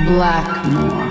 Blackmore.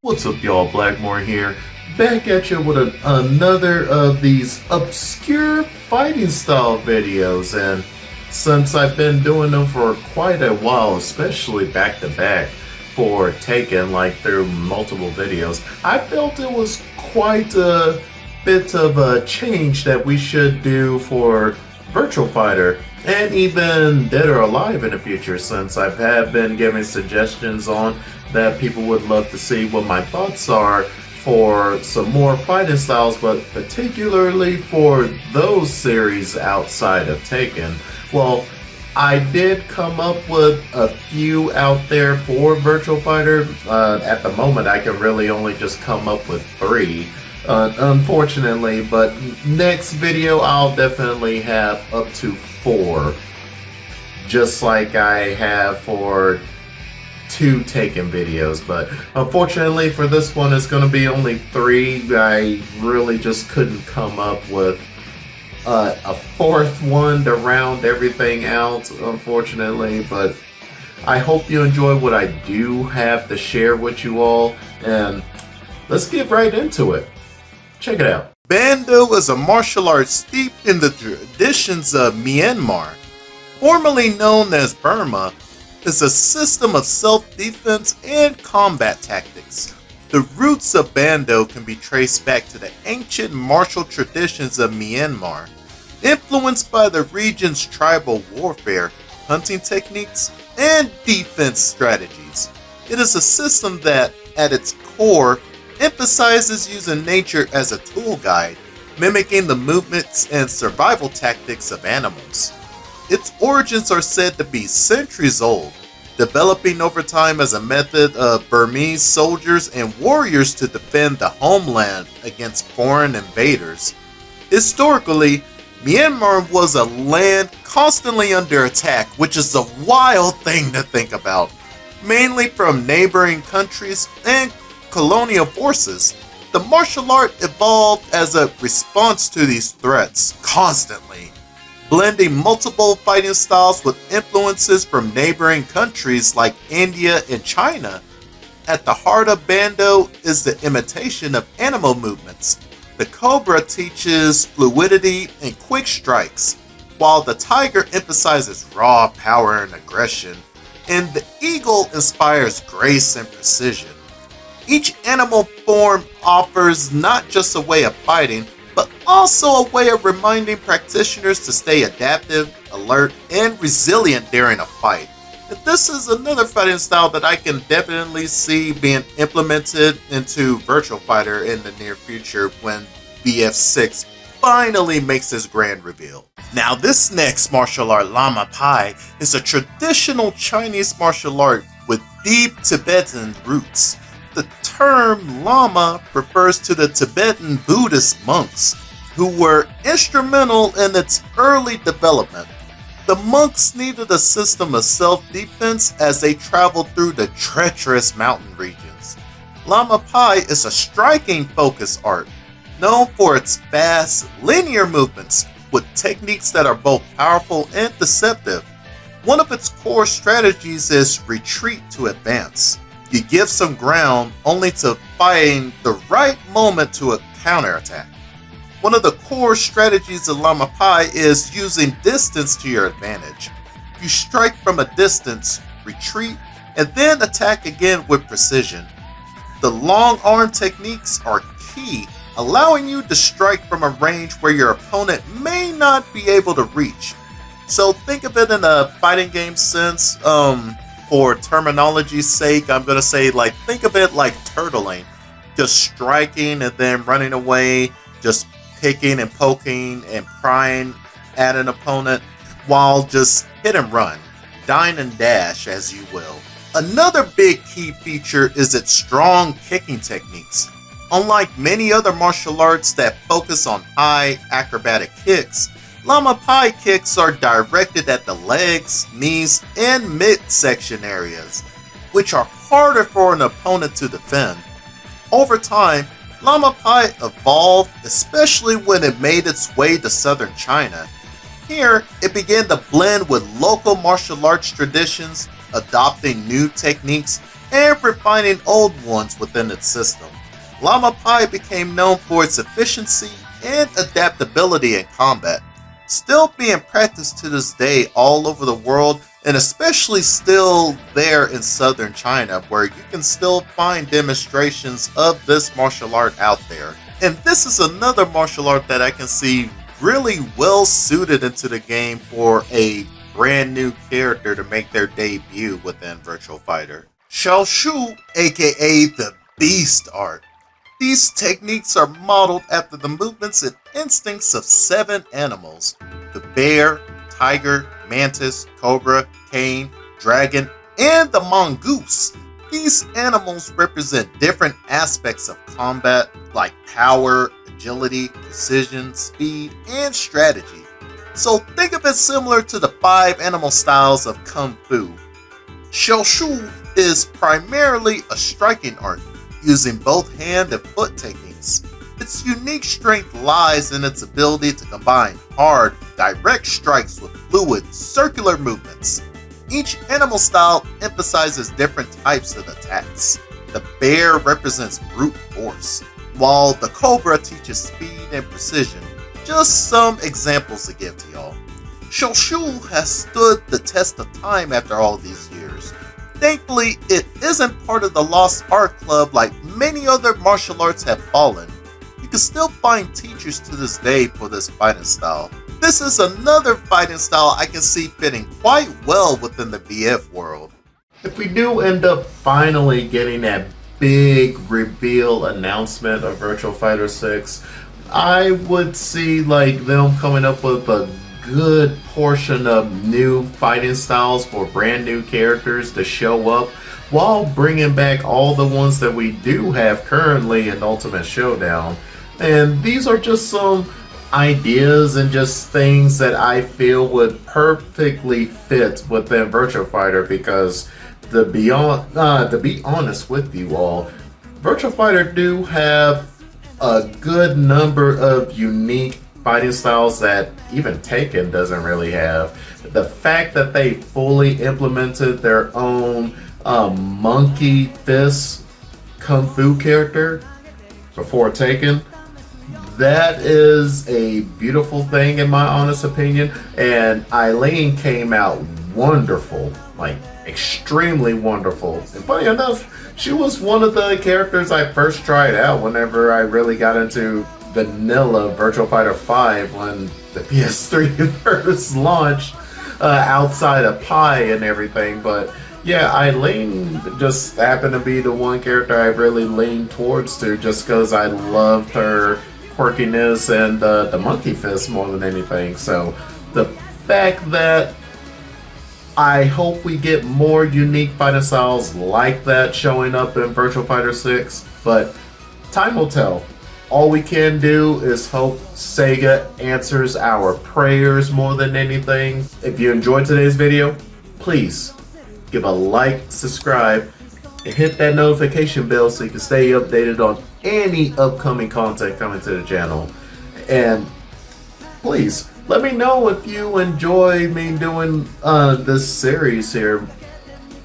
What's up, y'all? Blackmore here, back at you with another of these obscure fighting style videos. And since I've been doing them for quite a while, especially back to back for Taken, like through multiple videos, I felt it was quite a bit of a change that we should do for Virtua Fighter and even Dead or Alive in the future, since I have been giving suggestions on that people would love to see what my thoughts are for some more fighting styles, but particularly for those series outside of Taken. Well, I did come up with a few out there for Virtua Fighter. At the moment, I can really only just come up with 3. Unfortunately, but next video I'll definitely have up to 4, just like I have for 2 Taken videos. But unfortunately for this one, it's going to be only 3. I really just couldn't come up with a 4th one to round everything out, unfortunately. But I hope you enjoy what I do have to share with you all, and let's get right into it. Check it out. Bando is a martial art steeped in the traditions of Myanmar, formerly known as Burma. Is a system of self-defense and combat tactics. The roots of Bando can be traced back to the ancient martial traditions of Myanmar, influenced by the region's tribal warfare, hunting techniques, and defense strategies. It is a system that, at its core, emphasizes using nature as a tool guide, mimicking the movements and survival tactics of animals. Its origins are said to be centuries old, developing over time as a method of Burmese soldiers and warriors to defend the homeland against foreign invaders. Historically, Myanmar was a land constantly under attack, which is a wild thing to think about, mainly from neighboring countries and colonial forces. The martial art evolved as a response to these threats, constantly blending multiple fighting styles with influences from neighboring countries like India and China. At the heart of Bando is the imitation of animal movements. The cobra teaches fluidity and quick strikes, while the tiger emphasizes raw power and aggression, and the eagle inspires grace and precision. Each animal form offers not just a way of fighting, but also a way of reminding practitioners to stay adaptive, alert, and resilient during a fight. And this is another fighting style that I can definitely see being implemented into Virtua Fighter in the near future when BF6 finally makes his grand reveal. Now, this next martial art, Lama Pai, is a traditional Chinese martial art with deep Tibetan roots. The term Lama refers to the Tibetan Buddhist monks, who were instrumental in its early development. The monks needed a system of self-defense as they traveled through the treacherous mountain regions. Lama Pai is a striking focus art, known for its fast, linear movements with techniques that are both powerful and deceptive. One of its core strategies is retreat to advance. You give some ground only to find the right moment to a counterattack. One of the core strategies of Lama Pai is using distance to your advantage. You strike from a distance, retreat, and then attack again with precision. The long arm techniques are key, allowing you to strike from a range where your opponent may not be able to reach. So think of it in a fighting game sense. For terminology's sake, I'm going to say, think of it like turtling. Just striking and then running away, just picking and poking and prying at an opponent while just hit and run, dine and dash, as you will. Another big key feature is its strong kicking techniques. Unlike many other martial arts that focus on high acrobatic kicks, Lama Pai kicks are directed at the legs, knees, and midsection areas, which are harder for an opponent to defend. Over time, Lama Pai evolved, especially when it made its way to southern China. Here, it began to blend with local martial arts traditions, adopting new techniques and refining old ones within its system. Lama Pai became known for its efficiency and adaptability in combat, still being practiced to this day all over the world, and especially still there in southern China, where you can still find demonstrations of this martial art out there. And this is another martial art that I can see really well suited into the game for a brand new character to make their debut within Virtua Fighter. Shou Shu, aka the Beast Art. These techniques are modeled after the movements and instincts of 7 animals: the bear, tiger, mantis, cobra, cane, dragon, and the mongoose. These animals represent different aspects of combat like power, agility, precision, speed, and strategy. So think of it similar to the 5 animal styles of Kung Fu. Shou Shu is primarily a striking art, using both hand and foot techniques. Its unique strength lies in its ability to combine hard, direct strikes with fluid, circular movements. Each animal style emphasizes different types of attacks. The bear represents brute force, while the cobra teaches speed and precision. Just some examples to give to y'all. Shou Shu has stood the test of time after all these years. Thankfully, it isn't part of the Lost Art Club like many other martial arts have fallen. You can still find teachers to this day for this fighting style. This is another fighting style I can see fitting quite well within the VF world. If we do end up finally getting that big reveal announcement of Virtua Fighter 6, I would see like them coming up with a good portion of new fighting styles for brand new characters to show up, while bringing back all the ones that we do have currently in Ultimate Showdown. And these are just some ideas and just things that I feel would perfectly fit within Virtua Fighter, because to be honest with you all, Virtua Fighter do have a good number of unique fighting styles that even Taken doesn't really have. The fact that they fully implemented their own monkey fist kung fu character before Taken, that is a beautiful thing in my honest opinion. And Eileen came out wonderful, like extremely wonderful. And funny enough, she was one of the characters I first tried out whenever I really got into vanilla Virtua Fighter 5 when the PS3 first launched, outside of Pi and everything. But yeah, Eileen just happened to be the one character I really leaned towards to, just because I loved her quirkiness and the monkey fist more than anything. So the fact that I hope we get more unique fighting styles like that showing up in Virtua Fighter 6, but time will tell. All we can do is hope Sega answers our prayers more than anything. If you enjoyed today's video, please give a like, subscribe, and hit that notification bell so you can stay updated on any upcoming content coming to the channel. And please let me know if you enjoy me doing this series here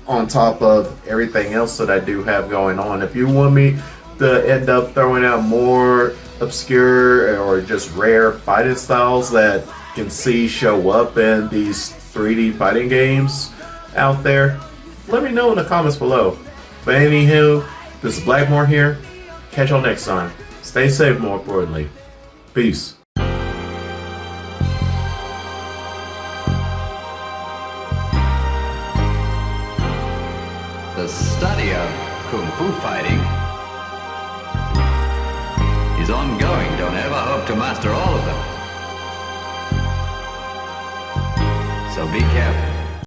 on top of everything else that I do have going on. If you want me to end up throwing out more obscure or just rare fighting styles that can see show up in these 3D fighting games out there, let me know in the comments below. But anywho, this is Blackmore here. Catch y'all next time. Stay safe, more importantly. Peace. The study of Kung Fu fighting is ongoing. Don't ever hope to master all of them. So be careful.